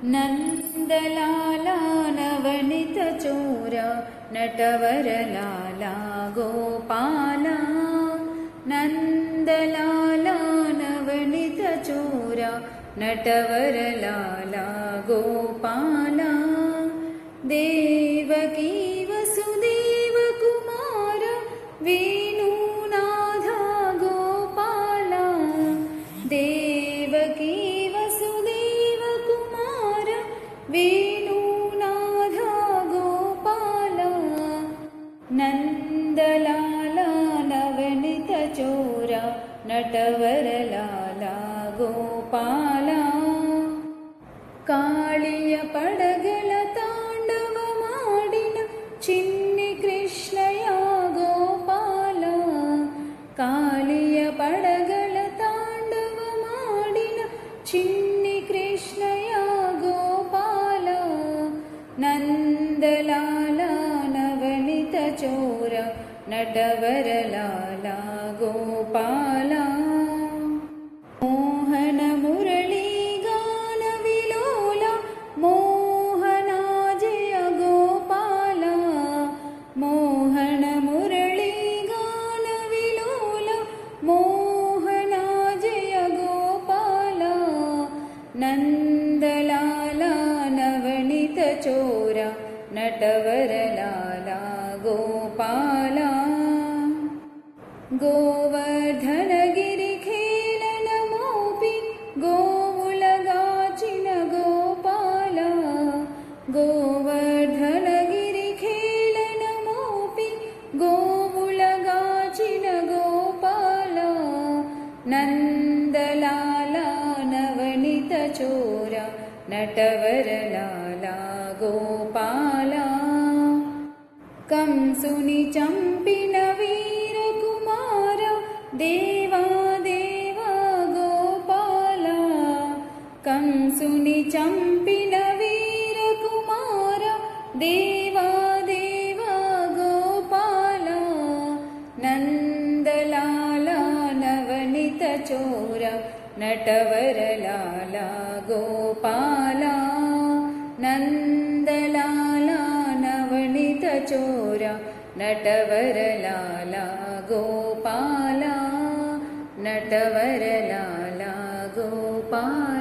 नंदलाला नवनीत चोरा नटवरलाला गोपाला नंदलाला नवनीत चोरा नटवरलाला गोपाला देवकी वसुदेव कुमार वेणुनाथ गोपाला देवकी वसुदेव कुमार वेणुनाथ गोपाला नंदलाला नवनीत चोरा नटवरलाला गोपाला कालिय पडगल तांडवमाडिन चिन्नि कृष्णय गोपाला कालिय पडगल तांडवमाडिन चिन्नि कृष्णय गोपाला नंदलाला नवनीत चोरा नटवरलाला गोपाला मोहन मुरली गान विलोला मोहनाजय गोपाला मोहन मुरली गान विलोला मोहनाजय गोपाला नंदलाला नवनीत चोरा नटवरलाला गोपाला गोवर्धनगिरि खेलन मोपि गोवुलगाचिन गोपाला गोवर्धनगिरि खेलन मोपि गोवुलगाचिन गोपाला नंदलाला नवनीत चोरा नटवरलाला गोपाला कंसुनि चंपिन वीर कुमार देवा देवा गोपाला कंसुनि चंपिन वीर कुमार देवा देवा गोपाला नंदलाला नवनीत चोरा नटवरलाला गोपाला नंदलाला नवनीत चोरा नटवरलाला गोपाला नटवरलाला गोपाला।